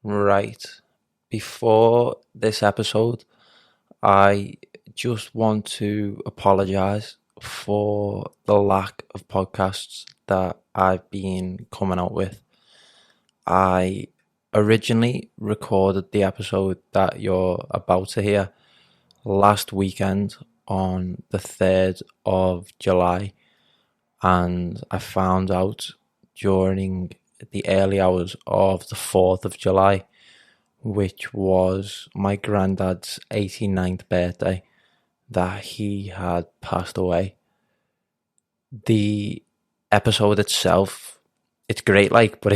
Right. Before this episode, I just want to apologize for the lack of podcasts that I've been coming out with. I originally recorded the episode that you're about to hear last weekend on the 3rd of July, and I found out during the early hours of the 4th of July, which was my granddad's 89th birthday, that he had passed away. The episode itself, it's great, but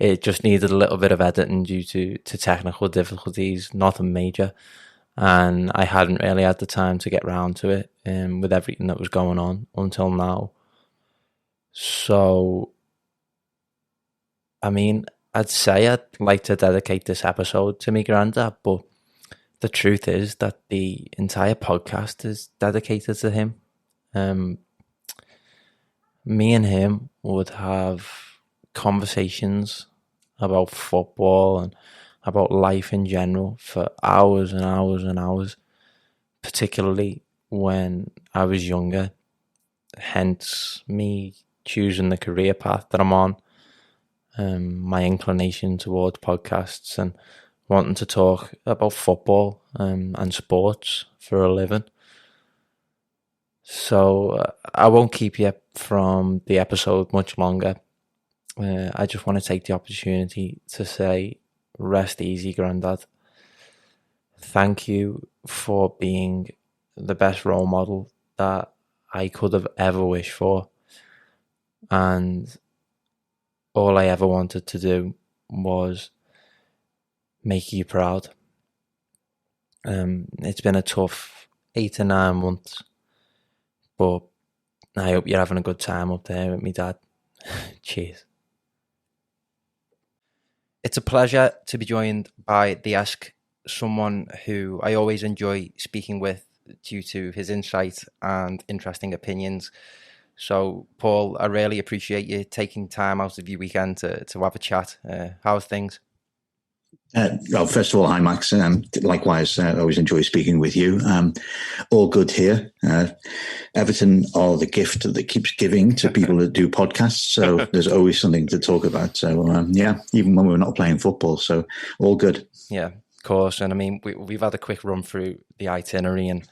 it just needed a little bit of editing due to technical difficulties, nothing major. And I hadn't really had the time to get round to it with everything that was going on until now. So, I mean, I'd say I'd like to dedicate this episode to my granddad, but the truth is that the entire podcast is dedicated to him. Me and him would have conversations about football and about life in general for hours and hours and hours, particularly when I was younger, hence me choosing the career path that I'm on, my inclination towards podcasts and wanting to talk about football and sports for a living. So I won't keep you from the episode much longer. I just want to take the opportunity to say, rest easy, Grandad. Thank you for being the best role model that I could have ever wished for. And all I ever wanted to do was make you proud. It's been a tough 8 to 9 months, but I hope you're having a good time up there with me dad. Cheers. It's a pleasure to be joined by the Esk, someone who I always enjoy speaking with due to his insight and interesting opinions. So, Paul, I really appreciate you taking time out of your weekend to have a chat. How's things? Well, first of all, hi, Max. Likewise, I always enjoy speaking with you. All good here. Everton are the gift that keeps giving to people that do podcasts. So there's always something to talk about. So, even when we're not playing football. So all good. Yeah, of course. And I mean, we've had a quick run through the itinerary, and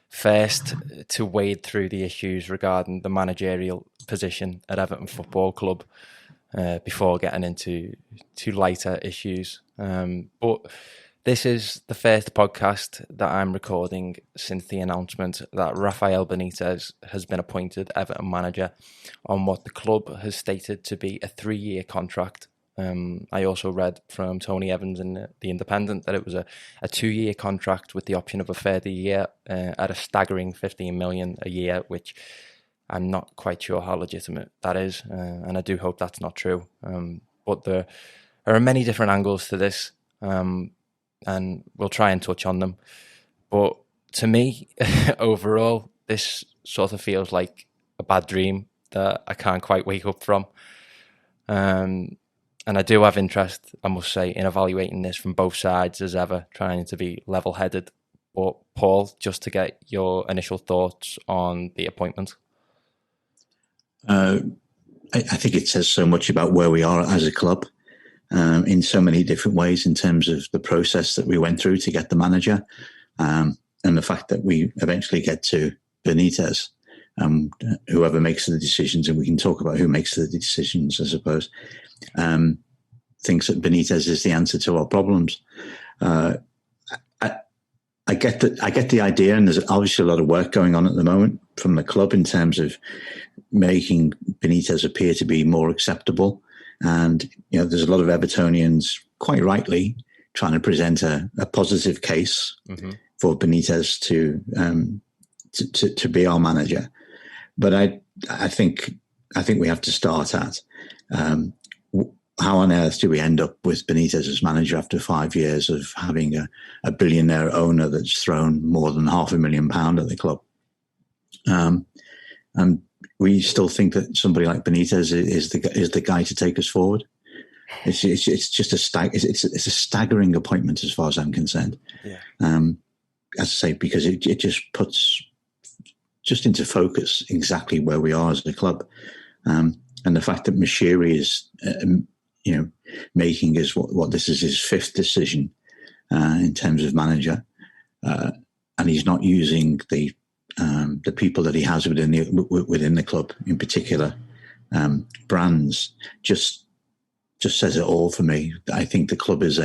first to wade through the issues regarding the managerial position at Everton Football Club before getting into lighter issues. But this is the first podcast that I'm recording since the announcement that Rafael Benitez has been appointed Everton manager on what the club has stated to be a 3-year contract. I also read from Tony Evans in The Independent that it was a 2-year contract with the option of a further year at a staggering 15 million a year, which I'm not quite sure how legitimate that is, and I do hope that's not true. But there are many different angles to this, and we'll try and touch on them. But to me, overall, this sort of feels like a bad dream that I can't quite wake up from. And I do have interest, I must say, in evaluating this from both sides as ever, trying to be level-headed. But Paul, just to get your initial thoughts on the appointment. I think it says so much about where we are as a club in so many different ways in terms of the process that we went through to get the manager and the fact that we eventually get to Benitez, whoever makes the decisions, and we can talk about who makes the decisions, I suppose, thinks that Benitez is the answer to our problems. I get the idea, and there's obviously a lot of work going on at the moment from the club in terms of making Benitez appear to be more acceptable. And, there's a lot of Evertonians, quite rightly, trying to present a positive case for Benitez to be our manager. But I think we have to start at how on earth do we end up with Benitez as manager after 5 years of having a billionaire owner that's thrown more than £500,000 at the club? And we still think that somebody like Benitez is the guy to take us forward. It's just it's a staggering appointment as far as I'm concerned. Yeah. As I say, because it just puts just into focus exactly where we are as a club, and the fact that Mashiri is, making what this is his fifth decision in terms of manager, and he's not using the people that he has within the club, in particular, brands, just says it all for me. I think the club is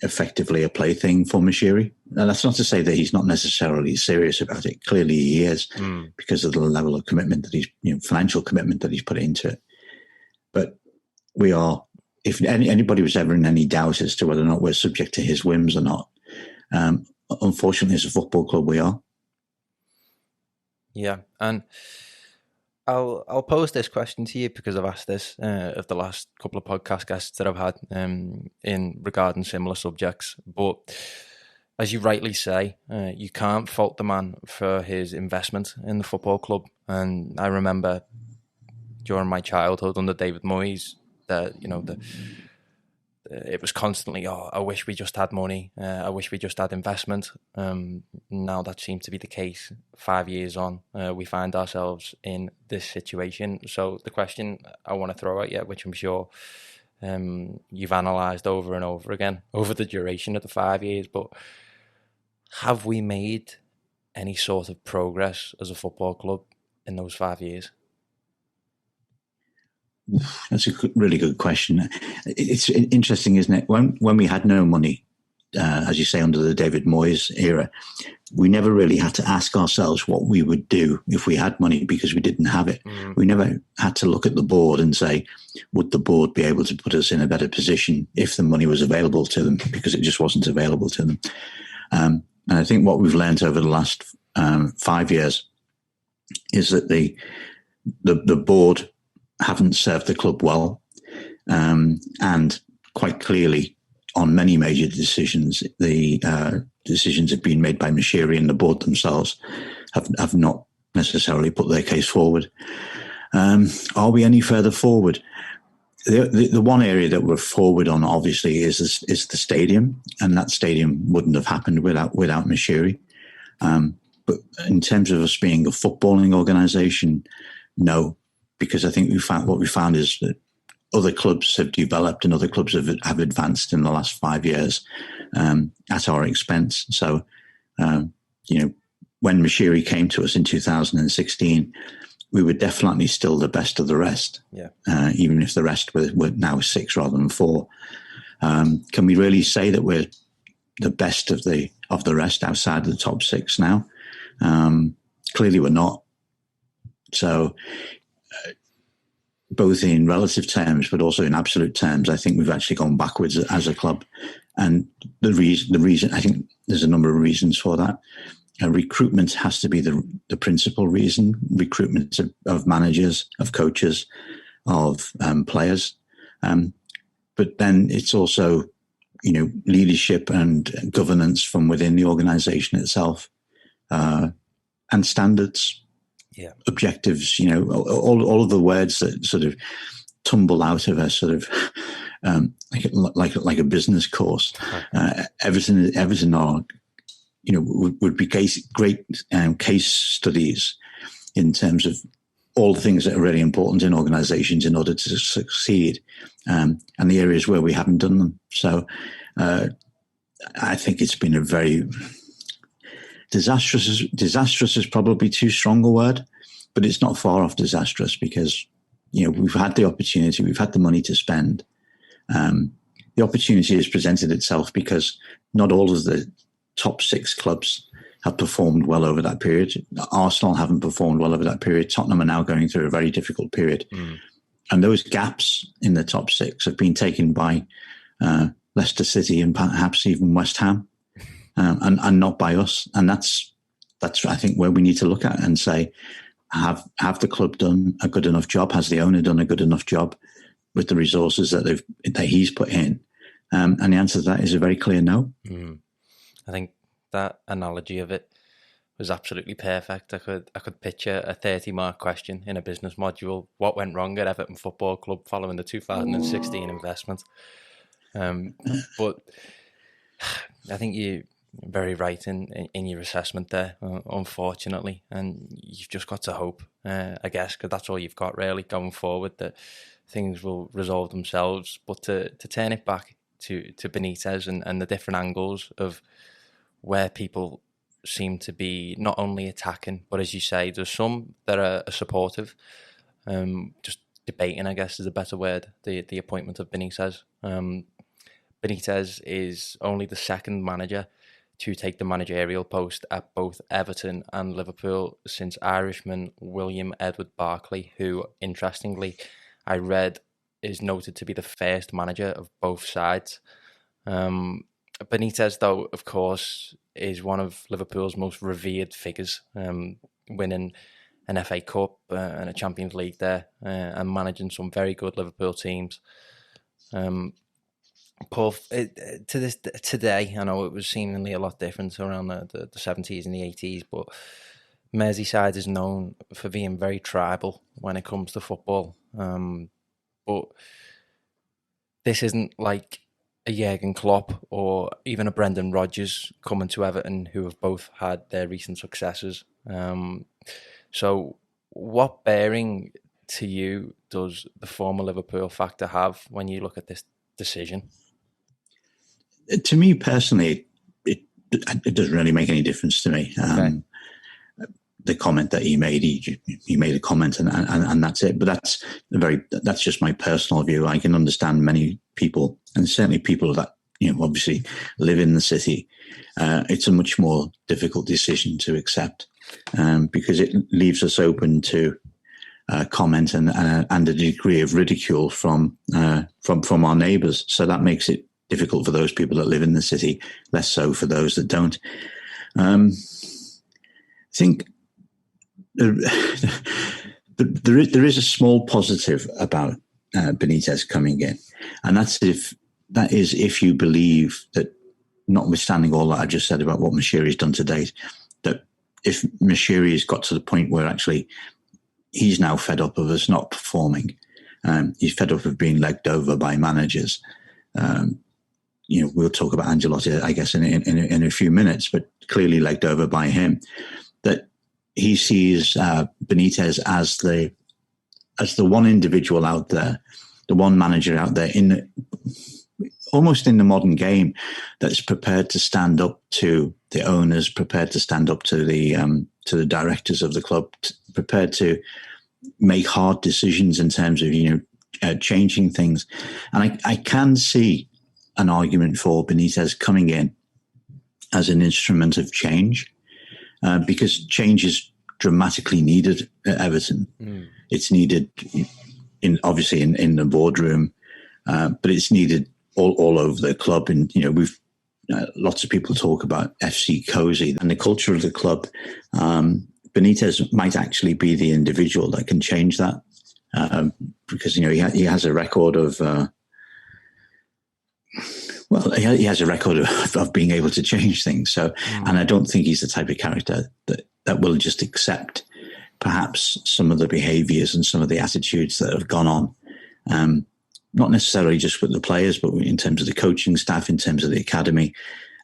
effectively a plaything for Mashiri. And that's not to say that he's not necessarily serious about it. Clearly he is, because of the level of commitment that financial commitment that he's put into it. But we are, if anybody was ever in any doubt as to whether or not we're subject to his whims or not, unfortunately as a football club we are. Yeah, and I'll pose this question to you because I've asked this of the last couple of podcast guests that I've had in regarding similar subjects. But as you rightly say, you can't fault the man for his investment in the football club. And I remember during my childhood under David Moyes that it was constantly, I wish we just had money. I wish we just had investment. Now that seems to be the case. 5 years on, we find ourselves in this situation. So the question I want to throw at you, which I'm sure you've analysed over and over again over the duration of the 5 years, but have we made any sort of progress as a football club in those 5 years? That's a really good question. It's interesting, isn't it? When we had no money, as you say, under the David Moyes era, we never really had to ask ourselves what we would do if we had money, because we didn't have it. We never had to look at the board and say, would the board be able to put us in a better position if the money was available to them, because it just wasn't available to them. And I think what we've learned over the last 5 years is that the board haven't served the club well, and quite clearly on many major decisions, the decisions have been made by Mashiri and the board themselves have not necessarily put their case forward. Are we any further forward? The one area that we're forward on, obviously, is the stadium, and that stadium wouldn't have happened without Mashiri. But in terms of us being a footballing organisation, no. Because I think what we found is that other clubs have developed and other clubs have advanced in the last 5 years at our expense. So, when Mashiri came to us in 2016, we were definitely still the best of the rest. Yeah. Even if the rest were now 6 rather than 4. Can we really say that we're the best of the rest outside of the top 6 now? Clearly, we're not. So, both in relative terms, but also in absolute terms, I think we've actually gone backwards as a club. And the reason, I think there's a number of reasons for that. Recruitment has to be the principal reason. Recruitment of managers, of coaches, of players. But then it's also, leadership and governance from within the organisation itself, and standards. Yeah, objectives, all of the words that sort of tumble out of a sort of like a business course. Everton are, would be great case studies in terms of all the things that are really important in organisations in order to succeed, and the areas where we haven't done them. So I think it's been a very disastrous is probably too strong a word, but it's not far off disastrous, because we've had the opportunity, we've had the money to spend. The opportunity has presented itself because not all of the top 6 clubs have performed well over that period. Arsenal haven't performed well over that period. Tottenham are now going through a very difficult period, and those gaps in the top 6 have been taken by Leicester City and perhaps even West Ham. And not by us. And that's I think where we need to look at and say, have the club done a good enough job? Has the owner done a good enough job with the resources that he's put in? And the answer to that is a very clear no. I think that analogy of it was absolutely perfect. I could picture a 30-mark question in a business module. What went wrong at Everton Football Club following the 2016 investment? But I think you're very right in your assessment there, unfortunately. And you've just got to hope, I guess, because that's all you've got really going forward, that things will resolve themselves. But to turn it back to Benitez and the different angles of where people seem to be not only attacking, but as you say, there's some that are supportive, just debating, I guess is a better word, the appointment of Benitez. Benitez is only the second manager to take the managerial post at both Everton and Liverpool since Irishman William Edward Barclay, who, interestingly, I read is noted to be the first manager of both sides. Benitez, though, of course, is one of Liverpool's most revered figures, winning an FA Cup and a Champions League there, and managing some very good Liverpool teams. Paul, today, I know it was seemingly a lot different around the 70s and the 80s, but Merseyside is known for being very tribal when it comes to football. But this isn't like a Jurgen Klopp or even a Brendan Rodgers coming to Everton, who have both had their recent successes. So what bearing to you does the former Liverpool factor have when you look at this decision? To me personally, it doesn't really make any difference to me. Okay. The comment that he made, he made a comment and that's it. But that's just my personal view. I can understand many people, and certainly people that, obviously live in the city. It's a much more difficult decision to accept, because it leaves us open to comment and a degree of ridicule from our neighbours. So that makes it difficult for those people that live in the city, less so for those that don't. I think there is a small positive about Benitez coming in, and that is if you believe that, notwithstanding all that I just said about what Moshiri's done to date, that if Moshiri has got to the point where actually he's now fed up of us not performing, he's fed up of being legged over by managers. We'll talk about Ancelotti, I guess, in a few minutes, but clearly legged over by him, that he sees Benitez as the one individual out there, the one manager out there almost in the modern game that's prepared to stand up to the owners, prepared to stand up to the directors of the club, prepared to make hard decisions in terms of changing things. And I can see an argument for Benitez coming in as an instrument of change, because change is dramatically needed at Everton. It's needed obviously in the boardroom, but it's needed all over the club. And we've lots of people talk about FC Cozy and the culture of the club. Benitez might actually be the individual that can change that, because he has a record of. He has a record of being able to change things. So, and I don't think he's the type of character that will just accept perhaps some of the behaviours and some of the attitudes that have gone on. Not necessarily just with the players, but in terms of the coaching staff, in terms of the academy,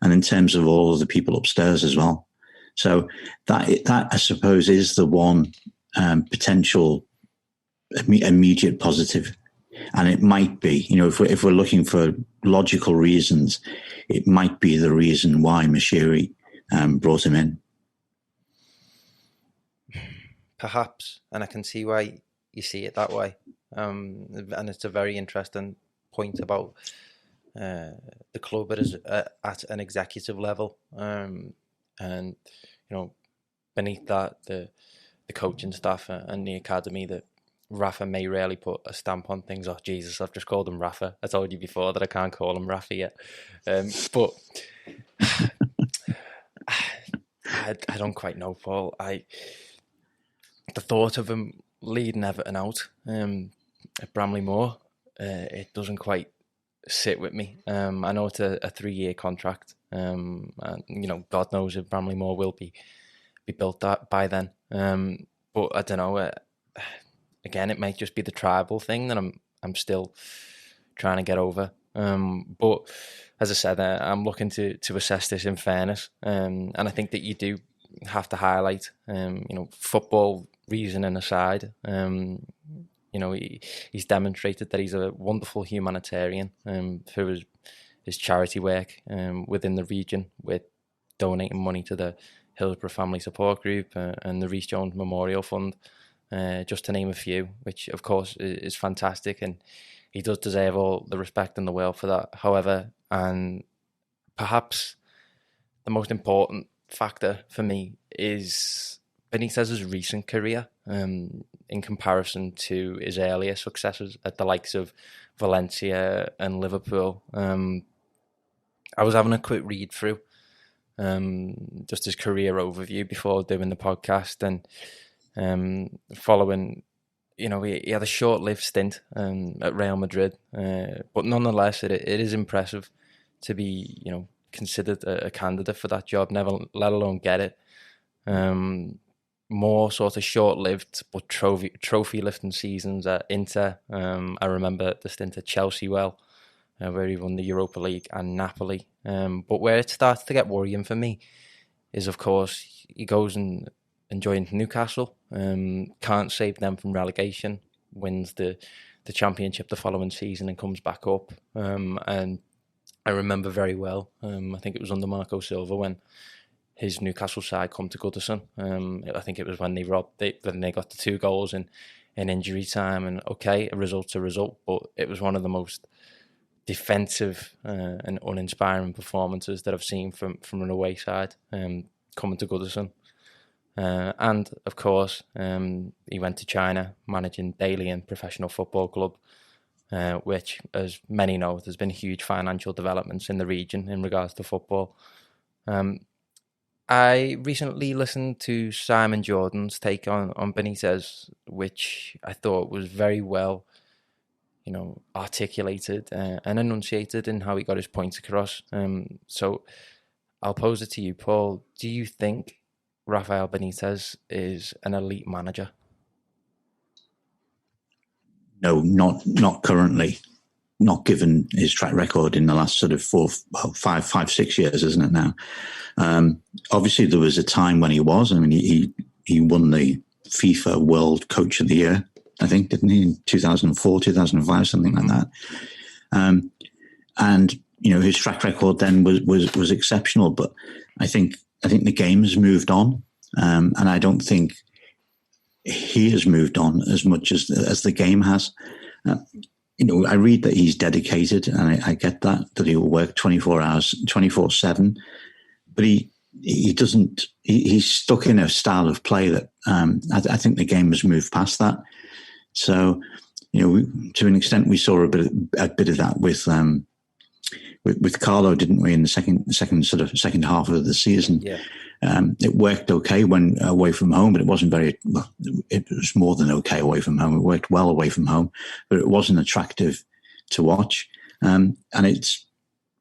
and in terms of all of the people upstairs as well. So that I suppose is the one potential immediate positive. And it might be, if we're looking for logical reasons, it might be the reason why Moshiri brought him in. Perhaps, and I can see why you see it that way. And it's a very interesting point about the club at an executive level, and beneath that the coaching staff and the academy that Rafa may rarely put a stamp on things. Oh, Jesus, I've just called him Rafa. I told you before that I can't call him Rafa yet. But I don't quite know, Paul. The thought of him leading Everton out at Bramley Moor, it doesn't quite sit with me. I know it's a 3-year contract, and God knows if Bramley Moor will be be built by then. But I don't know. Again, it might just be the tribal thing that I'm still trying to get over. But as I said, I'm looking to assess this in fairness, and I think that you do have to highlight, football reasoning aside. He's demonstrated that he's a wonderful humanitarian through his charity work within the region, with donating money to the Hillsborough Family Support Group and the Rhys Jones Memorial Fund, just to name a few, which of course is fantastic, and he does deserve all the respect in the world for that. However, and perhaps the most important factor for me is Benitez's recent career in comparison to his earlier successes at the likes of Valencia and Liverpool. I was having a quick read through just his career overview before doing the podcast, and following, he had a short-lived stint at Real Madrid, but nonetheless, it is impressive to be, considered a candidate for that job, never let alone get it. More sort of short-lived but trophy lifting seasons at Inter. I remember the stint at Chelsea where he won the Europa League, and Napoli. But where it starts to get worrying for me is, of course, he goes and joins Newcastle. Can't save them from relegation. Wins the championship the following season and comes back up. And I remember very well. I think it was under Marco Silva when his Newcastle side come to Goodison. I think it was when they got the 2 goals in injury time. And okay, a result's a result, but it was one of the most defensive and uninspiring performances that I've seen from an away side coming to Goodison. And of course, he went to China, managing Dalian Professional Football Club, which, as many know, there's been huge financial developments in the region in regards to football. I recently listened to Simon Jordan's take on Benitez, which I thought was very well, articulated and enunciated in how he got his points across. So I'll pose it to you, Paul. Do you think Rafael Benitez is an elite manager? No, not currently. Not given his track record in the last sort of 5, 6 years, isn't it now? Obviously, there was a time when he was. I mean, he won the FIFA World Coach of the Year, I think, didn't he, in 2004, 2005, something like that. And his track record then was exceptional. But I think the game has moved on, and I don't think he has moved on as much as the game has. I read that he's dedicated, and I get that he'll work 24 hours, 24/7, but he doesn't. He's stuck in a style of play that I think the game has moved past that. So, to an extent, we saw a bit of that with Carlo, didn't we? In the second half of the season, yeah. It worked okay when away from home, but it wasn't it was more than okay away from home. It worked well away from home, but it wasn't attractive to watch. And it's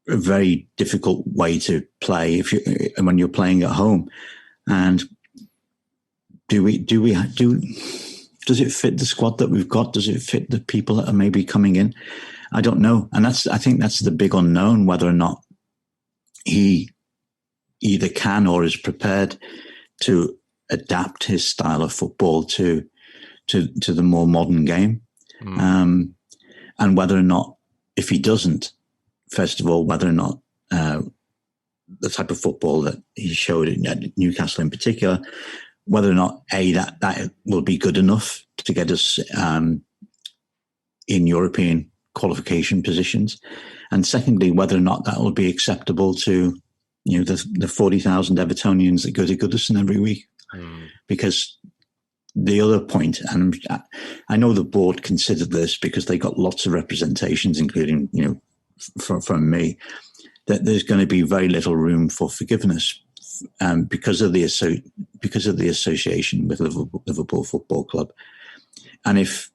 a very difficult way to play when you're playing at home. And does it fit the squad that we've got? Does it fit the people that are maybe coming in? I don't know. And I think that's the big unknown, whether or not he either can or is prepared to adapt his style of football to the more modern game. And whether or not, if he doesn't, first of all, whether or not the type of football that he showed at Newcastle in particular, whether or not, that will be good enough to get us in European qualification positions. And secondly, whether or not that will be acceptable to the 40,000 Evertonians that go to Goodison every week. Because the other point, and I know the board considered this because they got lots of representations, including, from me, that there's going to be very little room for forgiveness because of the association with Liverpool Football Club. And if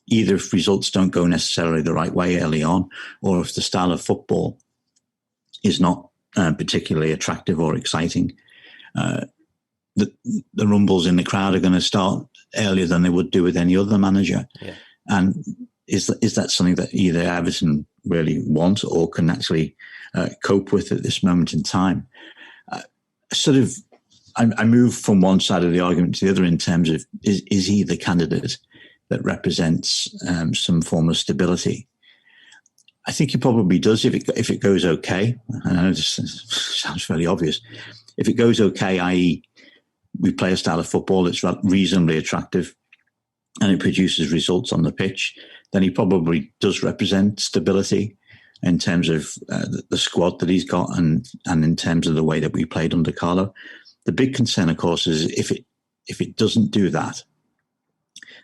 results don't go necessarily the right way early on, or if the style of football is not particularly attractive or exciting, the rumbles in the crowd are going to start earlier than they would do with any other manager. Yeah. And is that something that either Everton really want or can actually cope with at this moment in time? I move from one side of the argument to the other in terms of is he the candidate that represents some form of stability? I think he probably does if it goes okay. I know this sounds fairly obvious. If it goes okay, i.e., we play a style of football that's reasonably attractive and it produces results on the pitch, then he probably does represent stability in terms of the squad that he's got and in terms of the way that we played under Carlo. The big concern, of course, is if it doesn't do that,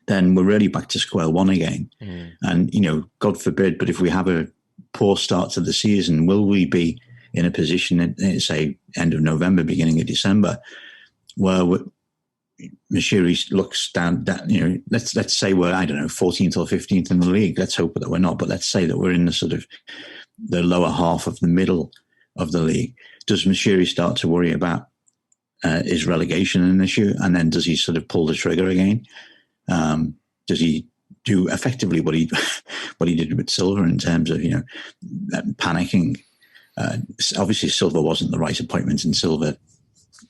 then we're really back to square one again. Mm. And, God forbid, but if we have a poor start to the season, will we be in a position, say, end of November, beginning of December, where Mashiri looks down, let's say we're, 14th or 15th in the league. Let's hope that we're not, but let's say that we're in the sort of the lower half of the middle of the league. Does Mashiri start to worry about is relegation an issue? And then does he sort of pull the trigger again? Does he do effectively what he did with Silva in terms of, panicking? Obviously, Silva wasn't the right appointment, and Silva,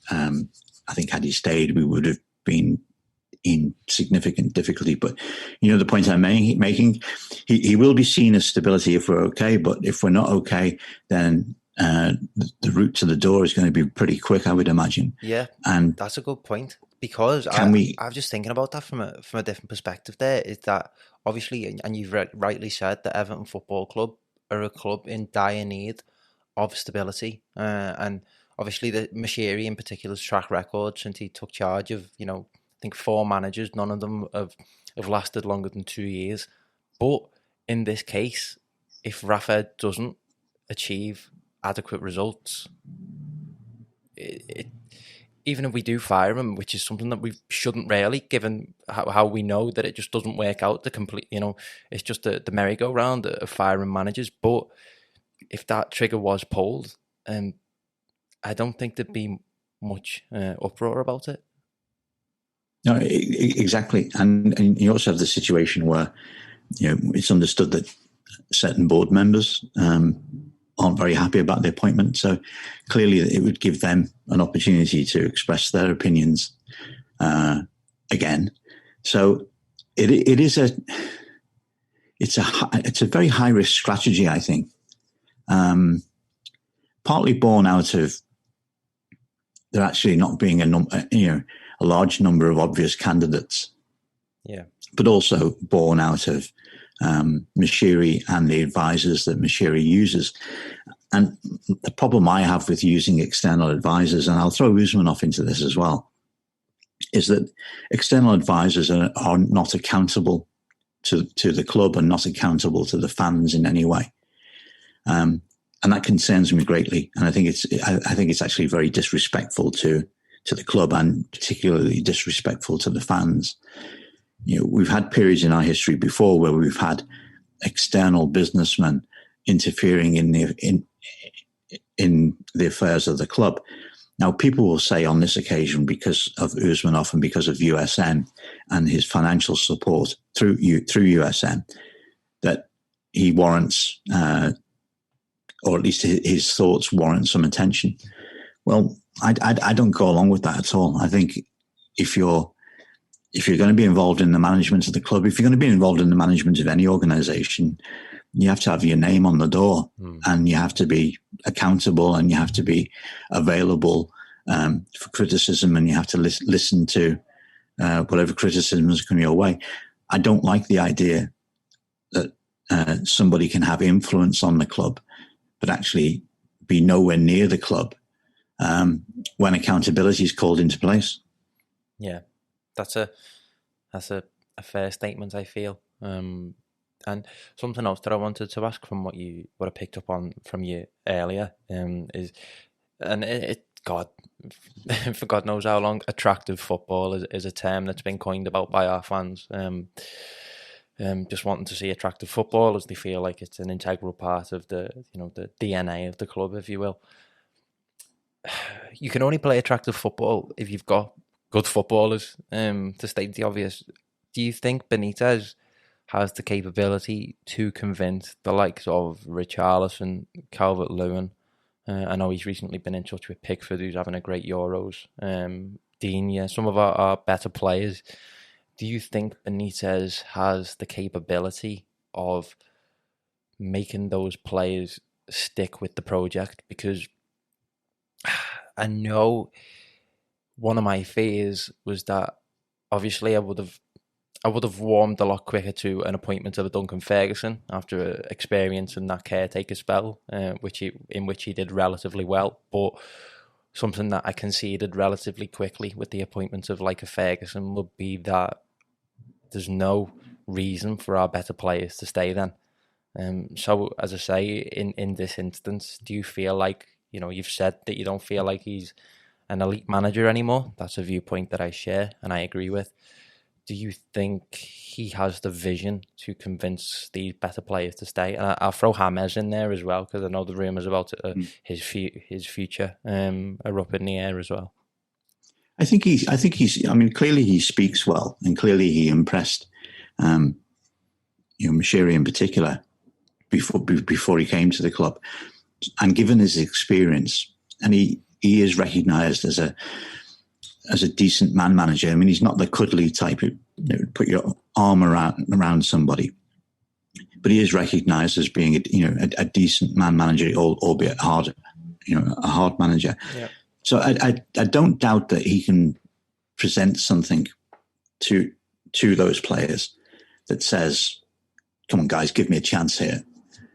I think, had he stayed, we would have been in significant difficulty. But, the point I'm making, he will be seen as stability if we're okay. But if we're not okay, then the route to the door is going to be pretty quick, I would imagine. Yeah, and that's a good point, because I was just thinking about that from a different perspective. There is that obviously, and you've rightly said, that Everton Football Club are a club in dire need of stability, and obviously the Mashiri in particular's track record since he took charge of, I think 4 managers, none of them have lasted longer than 2 years. But in this case, if Rafa doesn't achieve adequate results, even if we do fire him, which is something that we shouldn't really, given how we know that it just doesn't work out, the complete, it's just the merry-go-round of firing managers. But if that trigger was pulled, I don't think there'd be much uproar about it. No, exactly. And you also have the situation where, it's understood that certain board members aren't very happy about the appointment. So clearly it would give them an opportunity to express their opinions again. So it's a very high risk strategy, I think. Partly born out of there actually not being a large number of obvious candidates. Yeah. But also born out of Mashiri and the advisors that Mashiri uses. And the problem I have with using external advisors, and I'll throw Usmanov into this as well, is that external advisors are not accountable to the club and not accountable to the fans in any way. And that concerns me greatly. And I think it's actually very disrespectful to the club, and particularly disrespectful to the fans. We've had periods in our history before where we've had external businessmen interfering in the affairs of the club. Now, people will say on this occasion, because of Usmanov and because of USM and his financial support through USM, that he warrants, or at least his thoughts warrant some attention. Well, I don't go along with that at all. I think if you're going to be involved in the management of the club, if you're going to be involved in the management of any organization, you have to have your name on the door, and you have to be accountable, and you have to be available for criticism, and you have to listen to whatever criticisms come your way. I don't like the idea that somebody can have influence on the club, but actually be nowhere near the club when accountability is called into place. Yeah, that's a fair statement, I feel. And something else that I wanted to ask from what I picked up on from you earlier is, and God, for God knows how long, attractive football is a term that's been coined about by our fans. Just wanting to see attractive football, as they feel like it's an integral part of the DNA of the club, if you will. you can only play attractive football if you've got good footballers. To state the obvious, do you think Benitez has the capability to convince the likes of Richarlison, Calvert-Lewin? I know he's recently been in touch with Pickford, who's having a great Euros. Digne, some of our better players. Do you think Benitez has the capability of making those players stick with the project? Because I know one of my fears was that obviously I would have warmed a lot quicker to an appointment of a Duncan Ferguson after experiencing that caretaker spell, in which he did relatively well. But something that I conceded relatively quickly with the appointment of like a Ferguson would be that there's no reason for our better players to stay then. So as I say, in this instance, do you feel like, you've said that you don't feel like he's an elite manager anymore? That's a viewpoint that I share and I agree with. Do you think he has the vision to convince these better players to stay? And I'll throw James in there as well, because I know the rumours about his future are up in the air as well. I think he's. I mean, clearly he speaks well, and clearly he impressed. Mashiri in particular before he came to the club, and given his experience, and he is recognised as a decent man manager. I mean, he's not the cuddly type who put your arm around somebody, but he is recognised as being a decent man manager, albeit hard, a hard manager. Yeah. So I don't doubt that he can present something to those players that says, "Come on, guys, give me a chance here.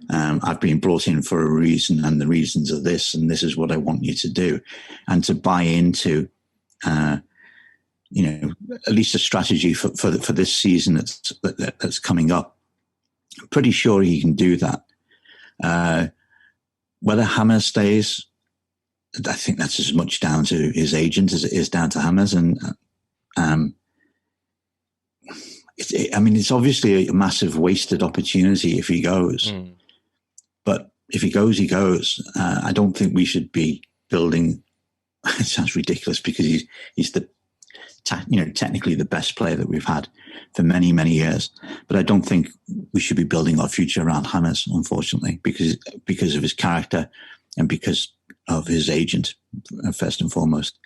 I've been brought in for a reason, and the reasons are this, and this is what I want you to do," and to buy into, at least a strategy for this season that's coming up. I'm pretty sure he can do that. Whether James stays, I think that's as much down to his agent as it is down to James. And it's obviously a massive wasted opportunity if he goes. But if he goes, he goes. I don't think we should be building. It sounds ridiculous because he's the technically the best player that we've had for many, many years. But I don't think we should be building our future around James, unfortunately, because of his character and because of his agent, first and foremost.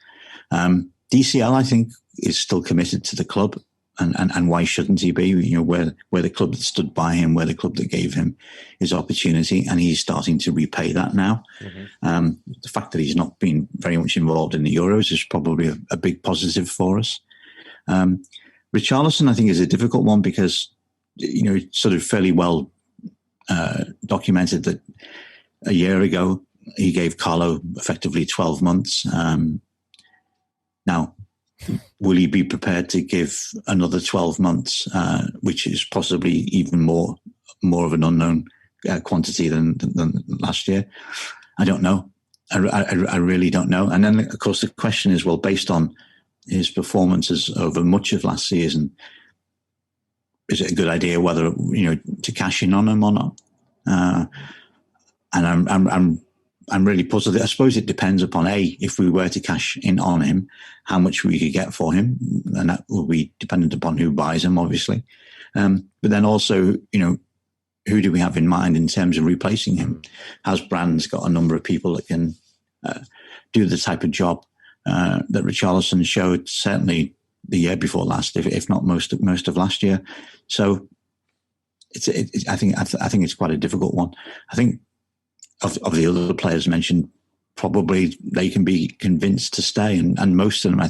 DCL, I think, is still committed to the club. And why shouldn't he be? We're the club that stood by him, we're the club that gave him his opportunity, and he's starting to repay that now. Mm-hmm. The fact that he's not been very much involved in the Euros is probably a big positive for us. Richarlison, I think, is a difficult one because, it's sort of fairly well documented that a year ago he gave Carlo effectively 12 months. Now, will he be prepared to give another 12 months, which is possibly even more of an unknown quantity than last year? I don't know. I really don't know. And then, of course, the question is, well, based on his performances over much of last season, is it a good idea whether to cash in on him or not? And I'm really puzzled. I suppose it depends upon if we were to cash in on him, how much we could get for him, and that will be dependent upon who buys him, obviously. But then also, who do we have in mind in terms of replacing him? Has Brands got a number of people that can do the type of job that Richarlison showed certainly the year before last, if not most of last year? So I think it's quite a difficult one. I think. Of the other players mentioned, probably they can be convinced to stay, and most of them, I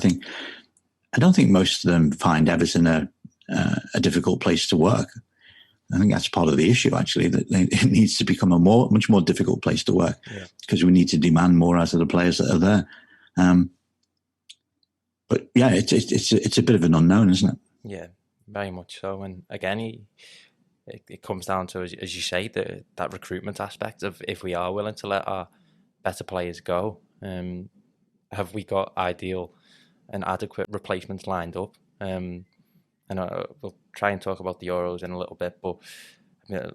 don't think most of them find Everton a difficult place to work. I think that's part of the issue, actually, that it needs to become a much more difficult place to work because we need to demand more out of the players that are there. But yeah, it's a bit of an unknown, isn't it? Yeah, very much so. And again, it comes down to, as you say, that recruitment aspect of if we are willing to let our better players go, have we got ideal and adequate replacements lined up? And we'll try and talk about the Euros in a little bit, but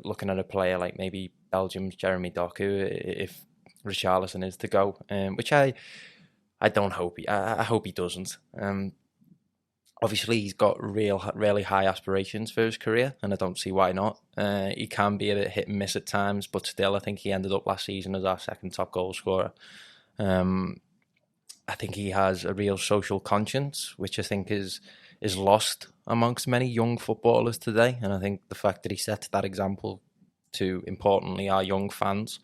looking at a player like maybe Belgium's Jeremy Doku, if Richarlison is to go, which I don't hope. I hope he doesn't. Obviously, he's got really high aspirations for his career, and I don't see why not. He can be a bit hit and miss at times, but still, I think he ended up last season as our second top goal scorer. I think he has a real social conscience, which I think is lost amongst many young footballers today. And I think the fact that he sets that example to, importantly, our young fans,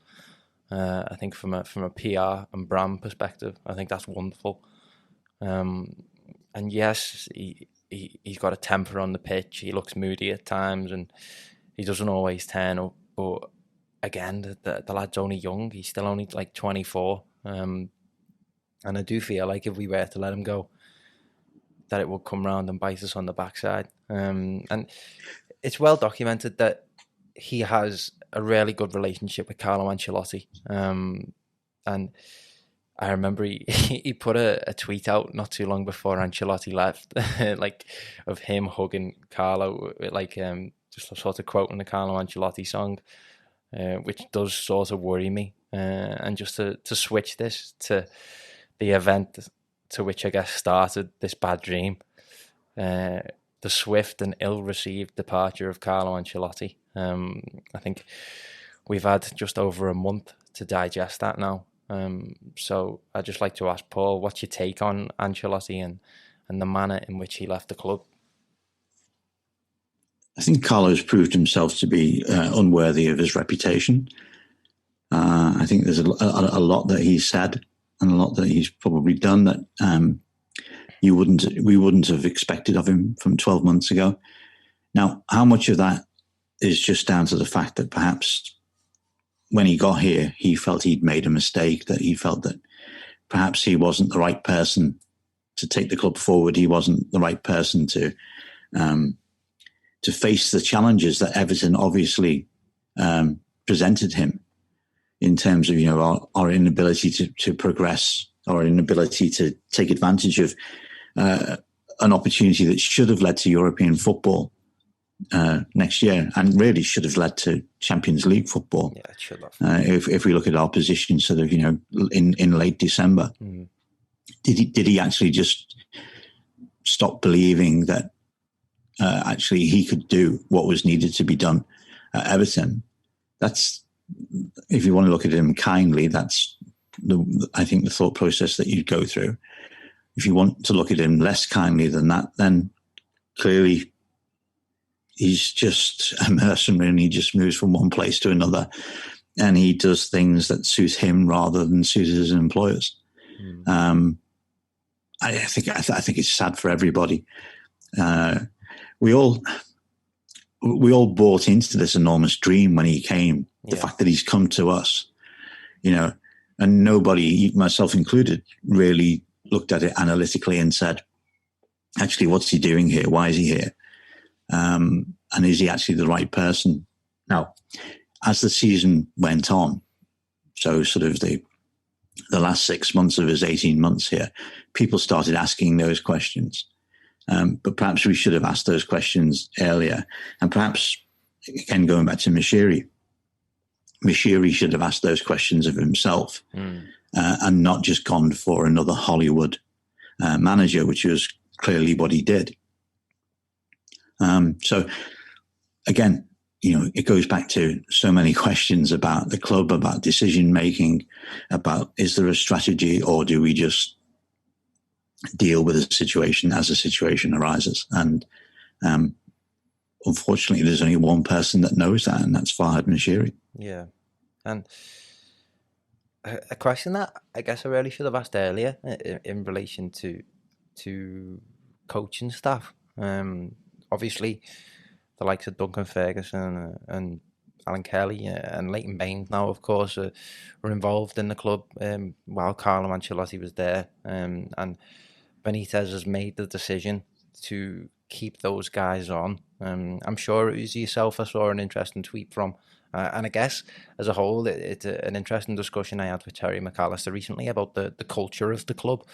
I think from a PR and brand perspective, I think that's wonderful. And yes, he's got a temper on the pitch. He looks moody at times, and he doesn't always turn up. But again, the lad's only young. He's still only like 24. And I do feel like if we were to let him go, that it would come round and bite us on the backside. And it's well documented that he has a really good relationship with Carlo Ancelotti. And I remember he put a tweet out not too long before Ancelotti left, like of him hugging Carlo, like just sort of quoting the Carlo Ancelotti song, which does sort of worry me. And just to switch this to the event to which I guess started this bad dream, the swift and ill-received departure of Carlo Ancelotti. I think we've had just over a month to digest that now. So I'd just like to ask Paul, what's your take on Ancelotti and the manner in which he left the club? I think Carlo's proved himself to be unworthy of his reputation. I think there's a lot that he's said and a lot that he's probably done that we wouldn't have expected of him from 12 months ago. Now, how much of that is just down to the fact that perhaps when he got here, he felt he'd made a mistake, that he felt that perhaps he wasn't the right person to take the club forward. He wasn't the right person to face the challenges that Everton obviously presented him in terms of, our inability to progress, our inability to take advantage of an opportunity that should have led to European football next year, and really should have led to Champions League football. Yeah, it should have. If we look at our position, sort of, in late December, did he actually just stop believing that actually he could do what was needed to be done at Everton? That's, if you want to look at him kindly, that's I think the thought process that you'd go through. If you want to look at him less kindly than that, then clearly he's just a mercenary and he just moves from one place to another, and he does things that suit him rather than suit his employers. I think it's sad for everybody. We all bought into this enormous dream when he came. The fact that he's come to us, and nobody, myself included, really looked at it analytically and said, actually, what's he doing here? Why is he here? And is he actually the right person? Now, as the season went on, so sort of the last 6 months of his 18 months here, people started asking those questions. But perhaps we should have asked those questions earlier. And perhaps, again, going back to Mashiri should have asked those questions of himself and not just gone for another Hollywood manager, which was clearly what he did. So, again, it goes back to so many questions about the club, about decision-making, about is there a strategy, or do we just deal with a situation as a situation arises? And unfortunately, there's only one person that knows that, and that's Farhad Mashiri. Yeah. And a question that I guess I really should have asked earlier in relation to coaching staff. Obviously, the likes of Duncan Ferguson and Alan Kelly and Leighton Baines now, of course, were involved in the club while Carlo Ancelotti was there. And Benitez has made the decision to keep those guys on. I'm sure it was yourself I saw an interesting tweet from. And I guess, as a whole, it's an interesting discussion I had with Terry McAllister recently about the culture of the club.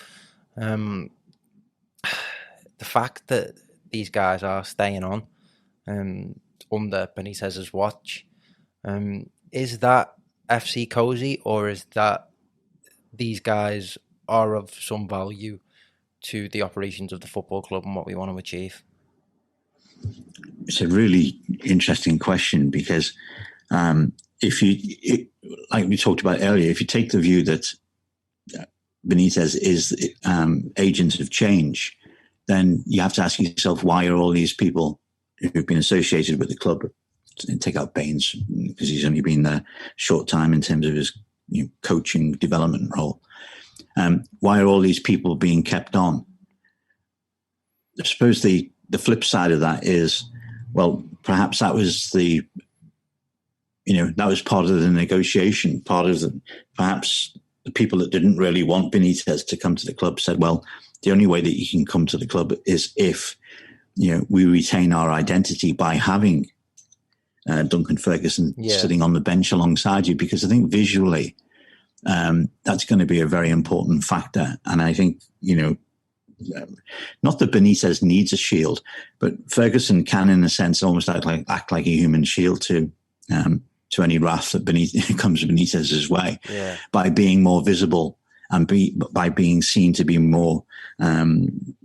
The fact that these guys are staying on under Benitez's watch, is that FC cozy, or is that these guys are of some value to the operations of the football club and what we want to achieve? It's a really interesting question, because like we talked about earlier, if you take the view that Benitez is agent of change, then you have to ask yourself, why are all these people who've been associated with the club, and take out Baines because he's only been there a short time in terms of his coaching development role, why are all these people being kept on? I suppose the flip side of that is, well, perhaps that was that was part of the negotiation. Perhaps the people that didn't really want Benitez to come to the club said, well, the only way that you can come to the club is if, we retain our identity by having Duncan Ferguson sitting on the bench alongside you, because I think visually that's going to be a very important factor. And I think, not that Benitez needs a shield, but Ferguson can, in a sense, almost act like a human shield to any wrath that comes Benitez's way, by being more visible and by being seen to be more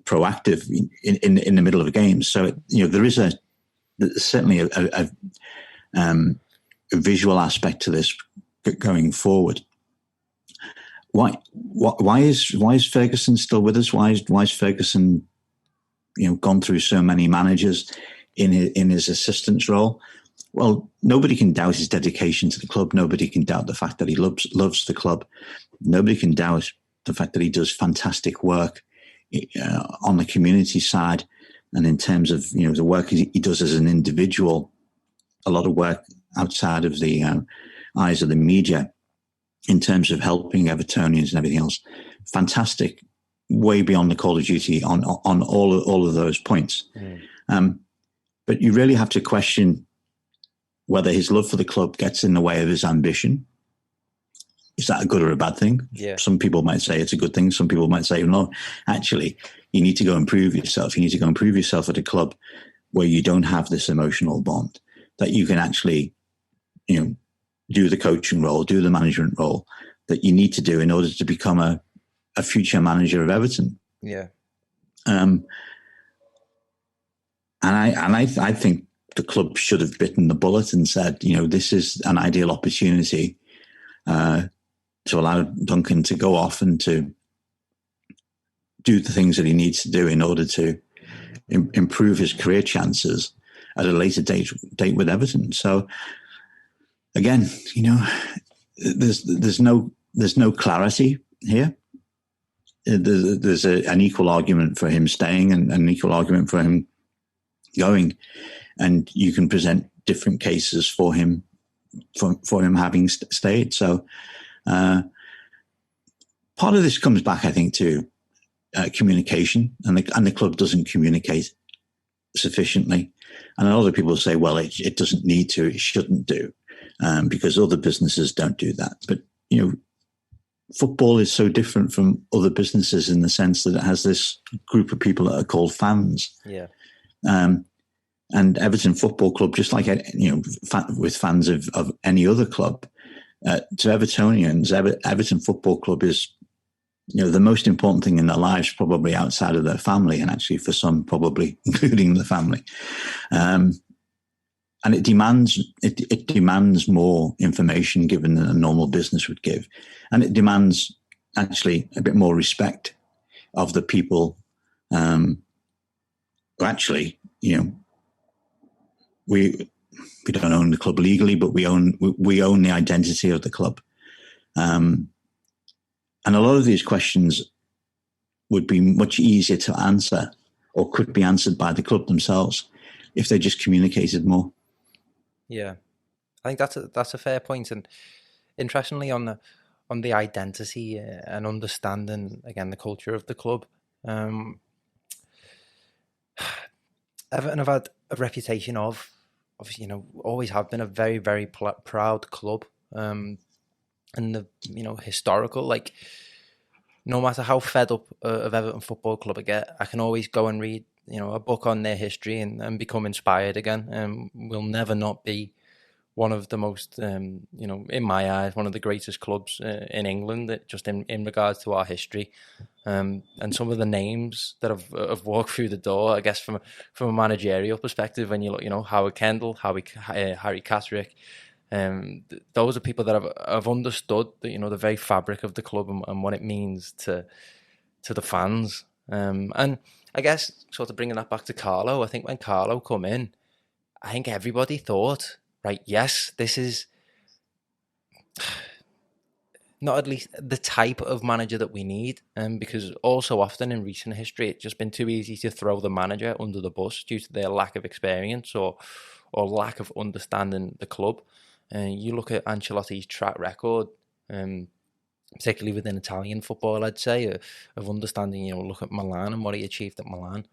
proactive in the middle of a game. So there is certainly a visual aspect to this going forward. Why is Ferguson still with us? Why is Ferguson, gone through so many managers in his assistant's role? Well, nobody can doubt his dedication to the club. Nobody can doubt the fact that he loves the club. Nobody can doubt the fact that he does fantastic work on the community side, and in terms of the work he does as an individual. A lot of work outside of the eyes of the media, in terms of helping Evertonians and everything else. Fantastic, way beyond the call of duty on all of those points. But you really have to question whether his love for the club gets in the way of his ambition. Is that a good or a bad thing? Yeah. Some people might say it's a good thing. Some people might say, no, actually, you need to go and prove yourself. You need to go and prove yourself at a club where you don't have this emotional bond, that you can actually, do the coaching role, do the management role that you need to do in order to become a future manager of Everton. Yeah. And I think the club should have bitten the bullet and said, this is an ideal opportunity to allow Duncan to go off and to do the things that he needs to do in order to improve his career chances at a later date with Everton. So again, there's no clarity here. There's an equal argument for him staying and an equal argument for him going, and you can present different cases for him having stayed. So part of this comes back, I think, to communication, and the club doesn't communicate sufficiently. And a lot of people say, well, it doesn't need to, it shouldn't do, because other businesses don't do that. But, football is so different from other businesses in the sense that it has this group of people that are called fans. Yeah. And Everton Football Club, just like, with fans of any other club, to Evertonians, Everton Football Club is, the most important thing in their lives, probably outside of their family, and actually for some, probably including the family. And it demands more information given than a normal business would give. And it demands actually a bit more respect of the people who actually, we don't own the club legally, but we own the identity of the club. And a lot of these questions would be much easier to answer, or could be answered by the club themselves, if they just communicated more. Yeah, I think that's a fair point. And interestingly, on the identity and understanding, again, the culture of the club, Everton have had a reputation of always have been a very, very proud club. And the historical, like, no matter how fed up of Everton Football Club I get, I can always go and read a book on their history and become inspired again. And we'll never not be one of the most, in my eyes, one of the greatest clubs in England, just in regards to our history. And some of the names that have walked through the door, I guess, from a managerial perspective, when you look, Howard Kendall, Harry Catterick, those are people that have understood the very fabric of the club and what it means to the fans. And I guess, sort of bringing that back to Carlo, I think when Carlo come in, I think everybody thought, right, yes, this is not at least the type of manager that we need, because also often in recent history, it's just been too easy to throw the manager under the bus due to their lack of experience or lack of understanding the club. You look at Ancelotti's track record, particularly within Italian football, I'd say, of understanding, look at Milan and what he achieved at Milan.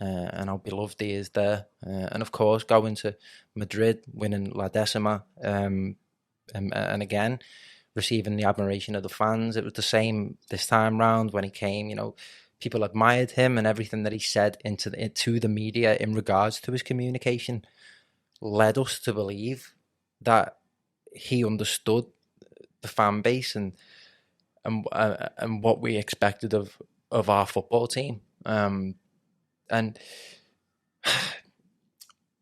And how beloved he is there. And of course, going to Madrid, winning La Decima, and again, receiving the admiration of the fans. It was the same this time round when he came. People admired him, and everything that he said into the media in regards to his communication led us to believe that he understood the fan base and what we expected of our football team. And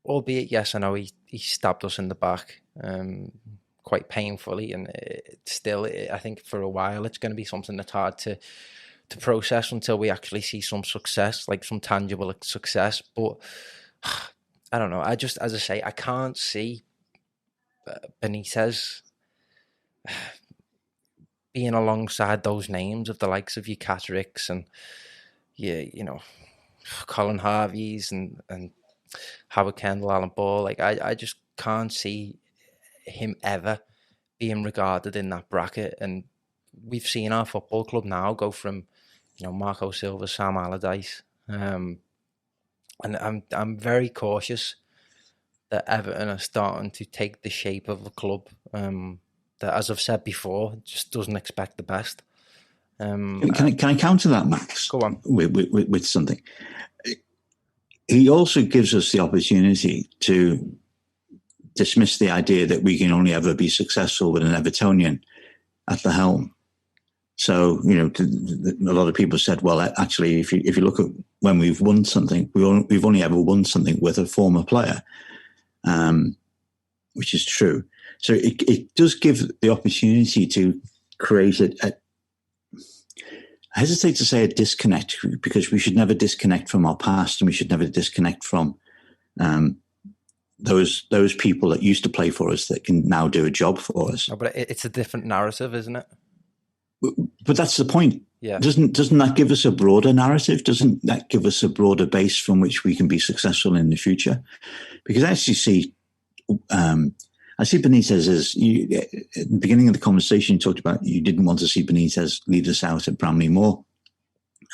albeit, yes, I know he stabbed us in the back quite painfully, and I think for a while it's going to be something that's hard to process until we actually see some success, like some tangible success. But I don't know. As I say, I can't see Benitez being alongside those names of the likes of your Cattericks and Colin Harvey's and Howard Kendall, Alan Ball. Like I just can't see him ever being regarded in that bracket. And we've seen our football club now go from, Marco Silva, Sam Allardyce, and I'm very cautious that Everton are starting to take the shape of a club that, as I've said before, just doesn't expect the best. Can I counter that, Max? Go on. With something. He also gives us the opportunity to dismiss the idea that we can only ever be successful with an Evertonian at the helm. So, a lot of people said, well, actually, if you look at when we've won something, we've only ever won something with a former player, which is true. So it does give the opportunity to create I hesitate to say a disconnect, because we should never disconnect from our past, and we should never disconnect from those people that used to play for us that can now do a job for us. Oh, but it's a different narrative, isn't it? But that's the point. Yeah. Doesn't that give us a broader narrative? Doesn't that give us a broader base from which we can be successful in the future? Because as you see, I see Benitez as, at the beginning of the conversation, you talked about you didn't want to see Benitez lead us out at Bramley Moor.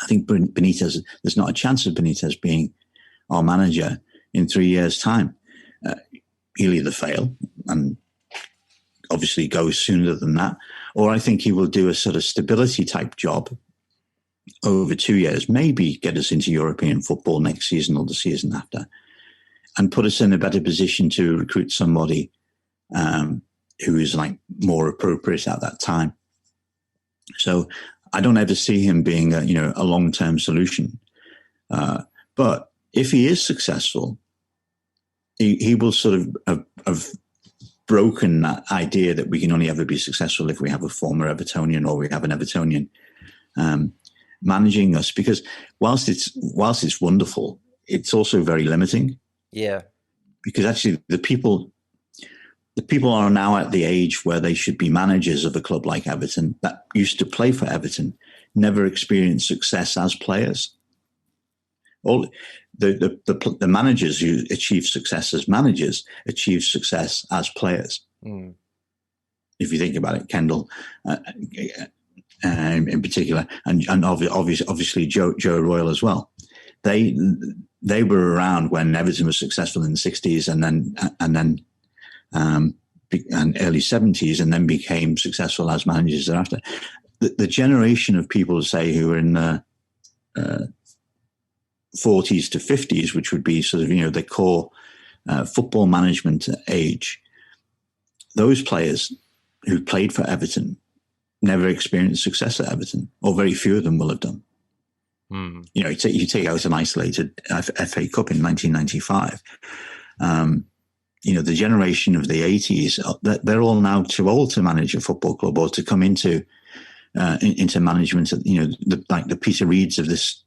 I think Benitez, there's not a chance of Benitez being our manager in 3 years' time. He'll either fail and obviously go sooner than that, or I think he will do a sort of stability type job over 2 years, maybe get us into European football next season or the season after, and put us in a better position to recruit somebody who is like more appropriate at that time. So I don't ever see him being a long-term solution. But if he is successful, he will sort of have broken that idea that we can only ever be successful if we have a former Evertonian or we have an Evertonian managing us. Because whilst it's wonderful, it's also very limiting. Yeah. Because actually the people are now at the age where they should be managers of a club like Everton that used to play for Everton, never experienced success as players. All the managers who achieve success as managers achieve success as players. Mm. If you think about it, Kendall in particular, and obviously Joe Royle as well. They were around when Everton was successful in the 60s and early 70s, and then became successful as managers thereafter. The generation of people, say, who were in the 40s to 50s, which would be sort of the core football management age, those players who played for Everton never experienced success at Everton, or very few of them will have done. You know, you take out an isolated FA Cup in 1995. You know, the generation of the 80s, they're all now too old to manage a football club or to come into management. You know, like the Peter Reeds of this,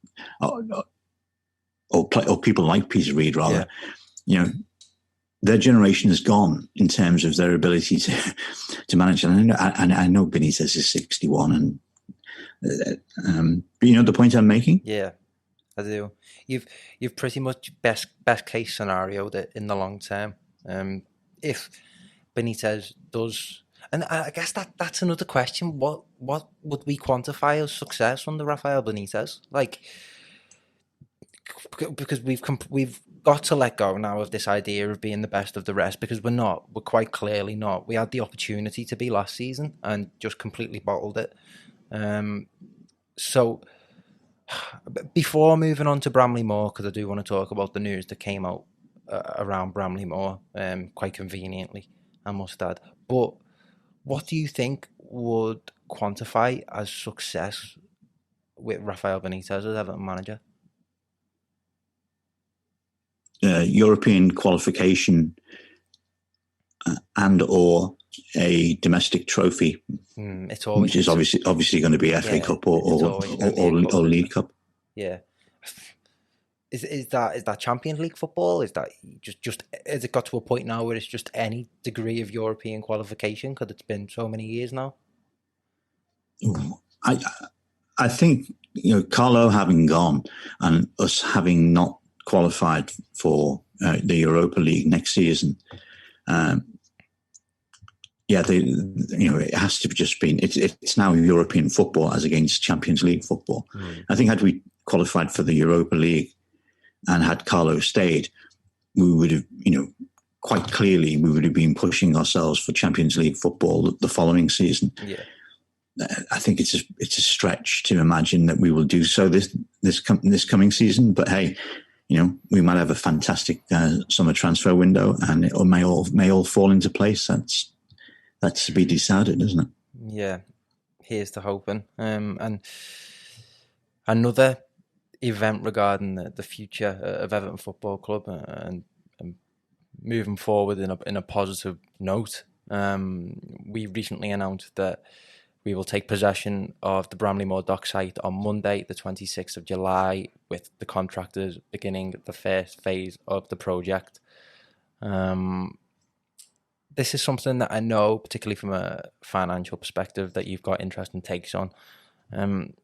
or people like Peter Reed, rather. Yeah. You know, their generation is gone in terms of their ability to manage. And I know Benitez is 61, but you know the point I'm making. Yeah, I do. You've pretty much best case scenario that in the long term, if Benitez does, and I guess that's another question. What would we quantify as success under Rafael Benitez? Like, because we've got to let go now of this idea of being the best of the rest, because we're not. We're quite clearly not. We had the opportunity to be last season and just completely bottled it. So before moving on to Bramley Moore, because I do want to talk about the news that came out around Bramley Moore, quite conveniently, I must add. But what do you think would quantify as success with Rafael Benitez as Everton manager? European qualification and or a domestic trophy, which is obviously going to be FA Cup or League Cup. Yeah, is that Champions League football? Is that just has it got to a point now where it's just any degree of European qualification because it's been so many years now? I think, you know, Carlo having gone and us having not qualified for the Europa League next season. It has to just been. It's now European football as against Champions League football. I think had we qualified for the Europa League and had Carlo stayed, we would have, you know, quite clearly we would have been pushing ourselves for Champions League football the following season. Yeah. I think it's a stretch to imagine that we will do so this coming season. But hey, you know, we might have a fantastic summer transfer window, and it may all fall into place. That's to be decided, isn't it? Yeah, here's to hoping. And another event regarding the future of Everton Football Club and moving forward in a positive note. We recently announced that we will take possession of the Bramley Moor dock site on Monday, the 26th of July, with the contractors beginning the first phase of the project. This is something that I know, particularly from a financial perspective, that you've got interesting takes on.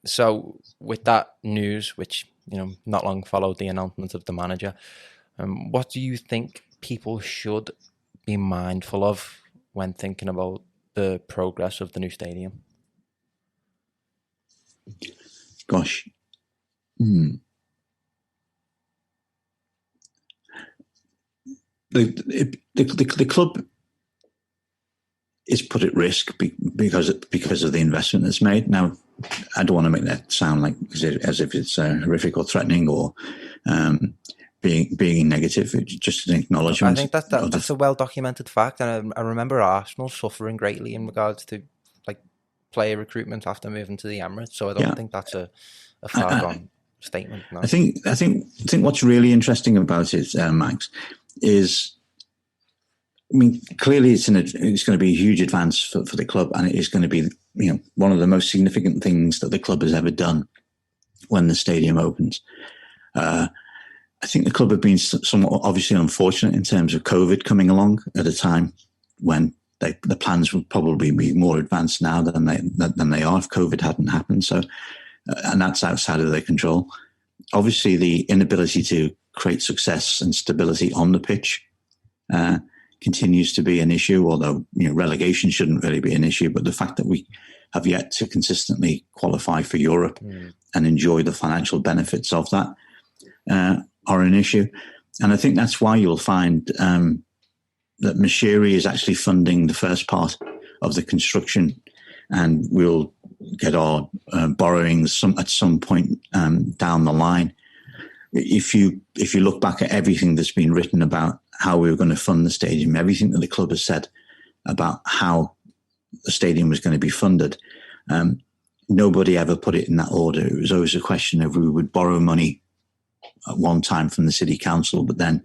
So with that news, which, you know, not long followed the announcement of the manager, what do you think people should be mindful of when thinking about the progress of the new stadium? Gosh. The club is put at risk because of the investment that's made. Now, I don't want to make that sound like as if it's horrific or threatening or being negative. It's just an acknowledgement. I think that's a well-documented fact, and I remember Arsenal suffering greatly in regards to like player recruitment after moving to the Emirates. So I don't think that's a far-gone statement. No. I think what's really interesting about it, Max, is, I mean, clearly it's going to be a huge advance for the club, and it is going to be, you know, one of the most significant things that the club has ever done when the stadium opens. I think the club have been somewhat obviously unfortunate in terms of COVID coming along at a time when the plans would probably be more advanced now than they are if COVID hadn't happened. So, and that's outside of their control. Obviously, the inability to create success and stability on the pitch continues to be an issue, although, you know, relegation shouldn't really be an issue. But the fact that we have yet to consistently qualify for Europe and enjoy the financial benefits of that are an issue. And I think that's why you'll find that Mashiri is actually funding the first part of the construction, and we'll get our borrowings at some point down the line. If you look back at everything that's been written about how we were going to fund the stadium, everything that the club has said about how the stadium was going to be funded. Nobody ever put it in that order. It was always a question of we would borrow money at one time from the city council, but then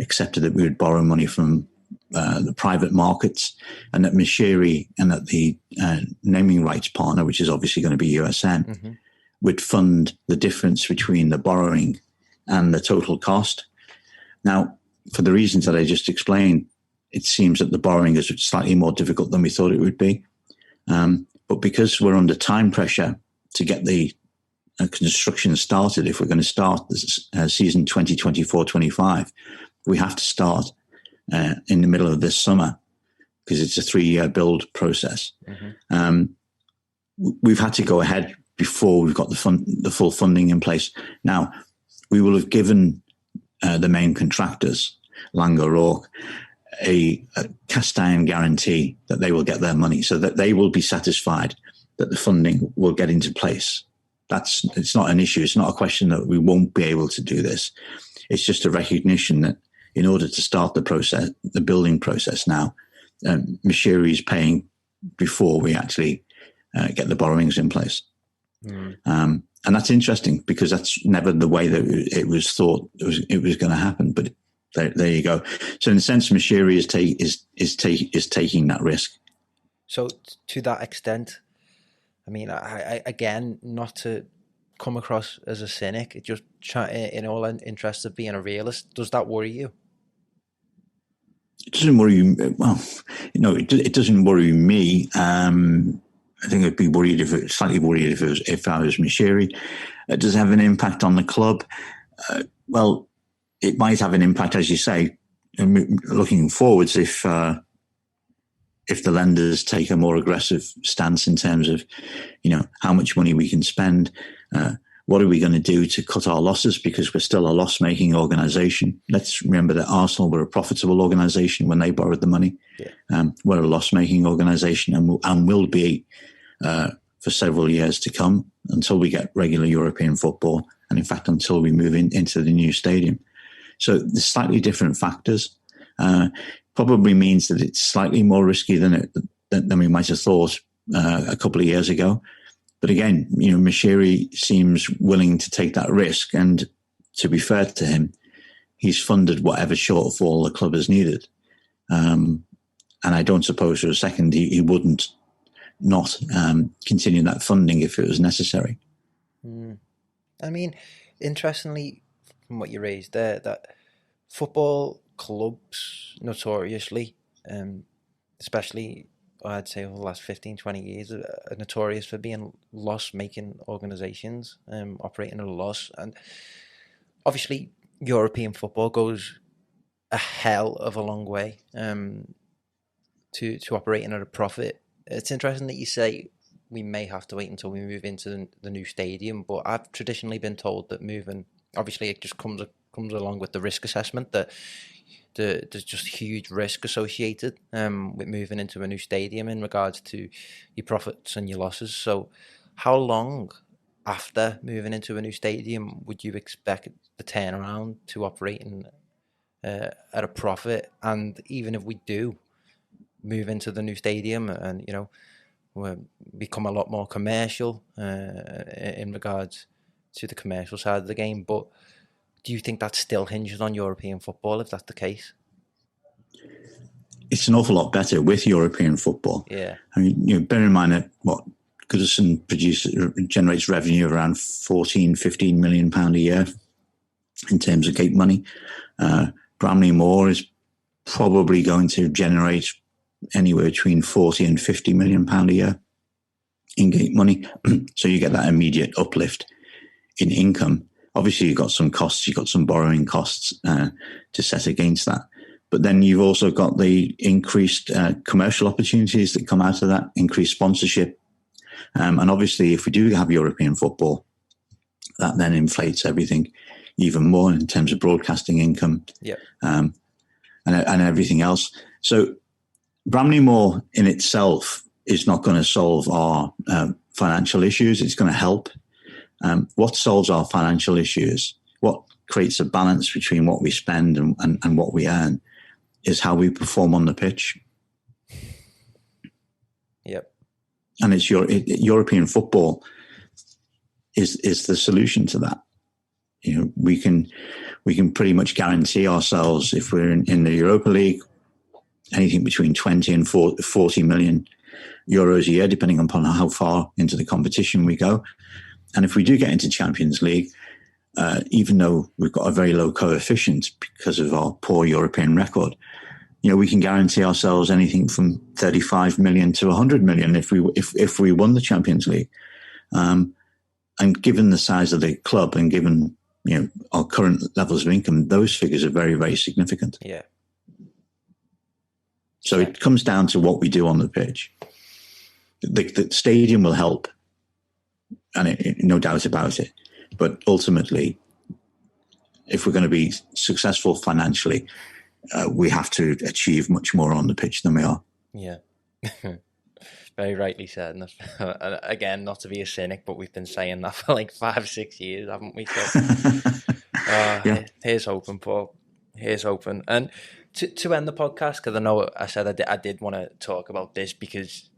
accepted that we would borrow money from the private markets, and that Mashiri and that the naming rights partner, which is obviously going to be USN, would fund the difference between the borrowing and the total cost. Now, for the reasons that I just explained, it seems that the borrowing is slightly more difficult than we thought it would be. But because we're under time pressure to get the construction started, if we're going to start this season 2024-25, we have to start in the middle of this summer because it's a 3-year build process. We've had to go ahead before we've got the full funding in place. Now, we will have given the main contractors, Lang O'Rourke, a cast iron guarantee that they will get their money, so that they will be satisfied that the funding will get into place. It's not an issue. It's not a question that we won't be able to do this. It's just a recognition that in order to start the process, the building process now, Mashiri is paying before we actually get the borrowings in place. And that's interesting because that's never the way that it was thought it was going to happen. But there you go. So in a sense, Mashiri is taking that risk. So to that extent, I mean, I again, not to come across as a cynic, it just in all interest of being a realist, does that worry you? It doesn't worry you. Well, it doesn't worry me. I think I'd be slightly worried if I was Mashiri. Does it have an impact on the club? Well, it might have an impact, as you say, looking forwards if the lenders take a more aggressive stance in terms of, how much money we can spend. What are we going to do to cut our losses? Because we're still a loss-making organisation. Let's remember that Arsenal were a profitable organisation when they borrowed the money. Yeah. We're a loss-making organisation and will be for several years to come until we get regular European football, and in fact until we move into the new stadium. So there's slightly different factors. Probably means that it's slightly more risky than we might have thought a couple of years ago. But again, Mashiri seems willing to take that risk, and to be fair to him, he's funded whatever shortfall the club has needed. And I don't suppose for a second he wouldn't not continue that funding if it was necessary. I mean, interestingly, from what you raised there, that football clubs notoriously, especially I'd say over the last 15, 20 years, are notorious for being loss-making organisations, operating at a loss. And obviously, European football goes a hell of a long way to operating at a profit. It's interesting that you say we may have to wait until we move into the new stadium, but I've traditionally been told that moving, obviously it just comes along with the risk assessment, that there's just huge risk associated with moving into a new stadium in regards to your profits and your losses. So how long after moving into a new stadium would you expect the turnaround to operating at a profit? And even if we do move into the new stadium and, we'll become a lot more commercial in regards to the commercial side of the game, but do you think that still hinges on European football if that's the case? It's an awful lot better with European football. Yeah. I mean, bear in mind that Goodison generates revenue of around 14-15 million pound a year in terms of gate money. Bramley Moore is probably going to generate anywhere between 40 and 50 million pound a year in gate money. So you get that immediate uplift in income. Obviously, you've got some costs, you've got some borrowing costs to set against that. But then you've also got the increased commercial opportunities that come out of that, increased sponsorship. And obviously, if we do have European football, that then inflates everything even more in terms of broadcasting income and everything else. So Bramley Moore in itself is not going to solve our financial issues. It's going to help. What solves our financial issues, what creates a balance between what we spend and what we earn, is how we perform on the pitch. Yep. And it's European football is the solution to that. We can pretty much guarantee ourselves, if we're in the Europa League, anything between 20 and 40 million euros a year, depending upon how far into the competition we go. And if we do get into Champions League, even though we've got a very low coefficient because of our poor European record, we can guarantee ourselves anything from 35 million to 100 million if we won the Champions League. And given the size of the club and given our current levels of income, those figures are very, very significant. Yeah. So it comes down to what we do on the pitch. The stadium will help, and no doubt about it. But ultimately, if we're going to be successful financially, we have to achieve much more on the pitch than we are. Yeah. Very rightly said. And again, not to be a cynic, but we've been saying that for like 5-6 years, haven't we? So, yeah. Here's hoping, Paul. Here's hoping. And to end the podcast, because I know I said I did want to talk about this, because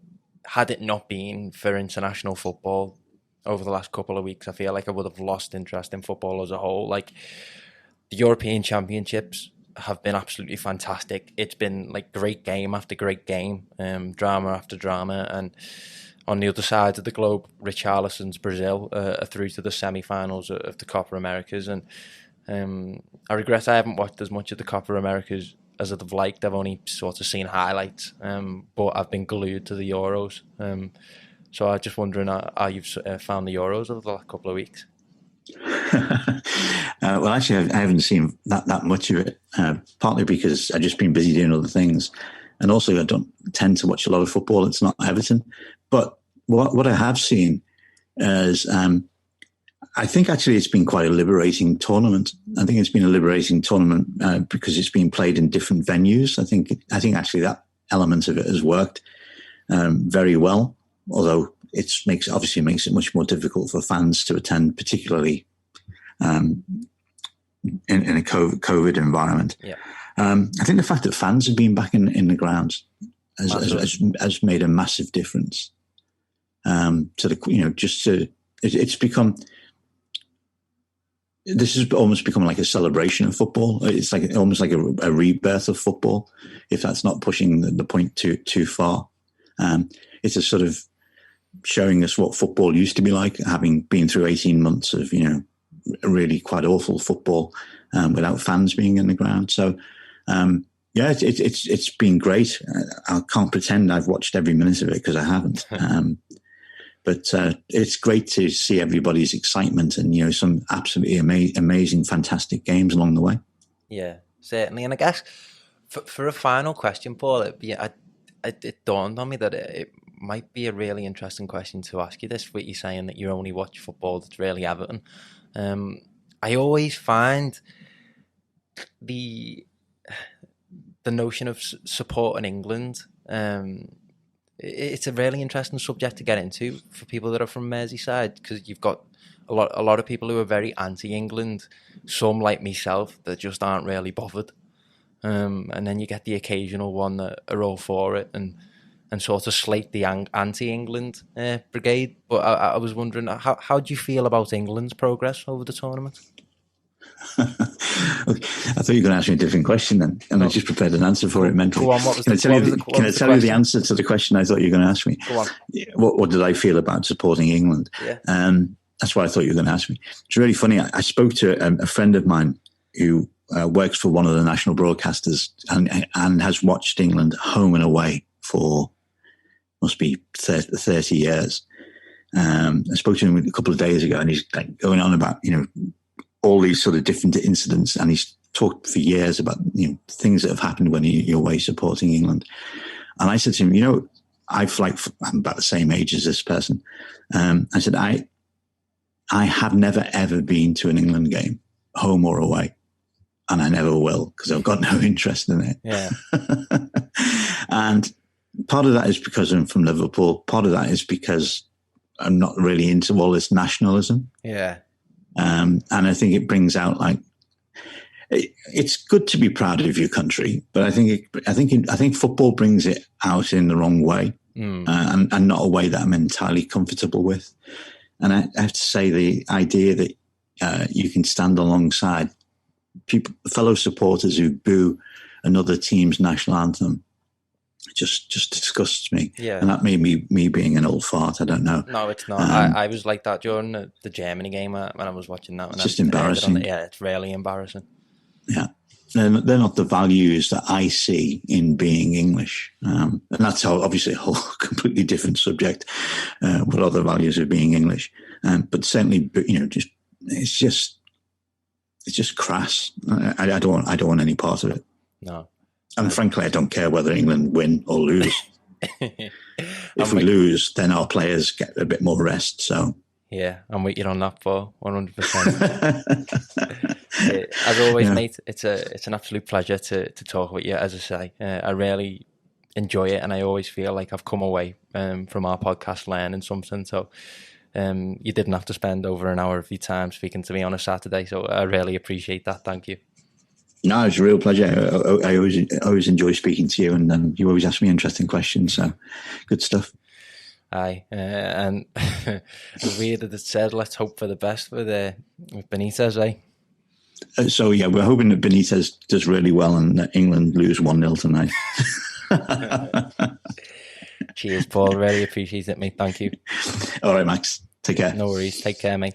had it not been for international football over the last couple of weeks, I feel like I would have lost interest in football as a whole. Like, the European Championships have been absolutely fantastic. It's been like great game after great game, drama after drama, and on the other side of the globe, Richarlison's Brazil are through to the semi-finals of the Copa Americas, and I regret I haven't watched as much of the Copa Americas as I'd have liked. I've only sort of seen highlights, but I've been glued to the Euros. So I'm just wondering how you've found the Euros over the last couple of weeks. Well, actually, I haven't seen that much of it, partly because I've just been busy doing other things. And also, I don't tend to watch a lot of football. It's not Everton. But what I have seen is, I think actually it's been quite a liberating tournament. I think it's been a liberating tournament because it's been played in different venues. I think actually that element of it has worked very well, although it makes it much more difficult for fans to attend, particularly in a COVID environment. Yeah. I think the fact that fans have been back in the grounds has made a massive difference. It's become. This has almost become like a celebration of football. It's like almost like a rebirth of football, if that's not pushing the point too far. It's a sort of showing us what football used to be like, having been through 18 months of really quite awful football without fans being in the ground. So it's been great. I can't pretend I've watched every minute of it because I haven't. But it's great to see everybody's excitement and, some absolutely amazing, fantastic games along the way. Yeah, certainly. And I guess for a final question, Paul, it dawned on me that it might be a really interesting question to ask you this, with you saying that you only watch football that's really Everton. I always find the notion of supporting England, it's a really interesting subject to get into for people that are from Merseyside, because you've got a lot of people who are very anti-England, some like myself that just aren't really bothered, and then you get the occasional one that are all for it and sort of slate the anti-England brigade. But I was wondering, how do you feel about England's progress over the tournament? Okay. I thought you were going to ask me a different question then, and I just prepared an answer for it mentally. Go on, can I tell you the answer to the question I thought you were going to ask me? Go on. What did I feel about supporting England? Yeah. That's what I thought you were going to ask me. It's really funny. I spoke to a friend of mine who works for one of the national broadcasters and has watched England home and away for must be 30 years. I spoke to him a couple of days ago, and he's like going on about all these sort of different incidents, and he's talked for years about things that have happened when you're away supporting England. And I said to him, I'm about the same age as this person. I said, I have never ever been to an England game, home or away, and I never will, because I've got no interest in it. Yeah. And part of that is because I'm from Liverpool. Part of that is because I'm not really into all this nationalism. Yeah. And I think it brings out it's good to be proud of your country, but I think football brings it out in the wrong way. and not a way that I'm entirely comfortable with. And I have to say, the idea that you can stand alongside fellow supporters who boo another team's national anthem just disgusts me. Yeah. And that may be me being an old fart. I don't know. No, it's not. I was like that during the Germany game when I was watching that. It's just embarrassing. Yeah, it's really embarrassing. Yeah. They're not the values that I see in being English. And that's obviously a whole completely different subject, what are the values of being English. But certainly, it's just crass. I don't want any part of it. No. And frankly, I don't care whether England win or lose. If we lose, then our players get a bit more rest. So yeah, I'm with you on that for 100%. As always, mate, it's an absolute pleasure to talk with you. As I say, I really enjoy it, and I always feel like I've come away from our podcast learning something. So you didn't have to spend over an hour of your time speaking to me on a Saturday. So I really appreciate that. Thank you. No, it's a real pleasure. I always enjoy speaking to you, and you always ask me interesting questions. So good stuff. Aye, and as weird as it said, let's hope for the best with Benitez, eh? So yeah, we're hoping that Benitez does really well and that England lose 1-0 tonight. Cheers, Paul. Really appreciate it, mate. Thank you. All right, Max. Take care. No worries. Take care, mate.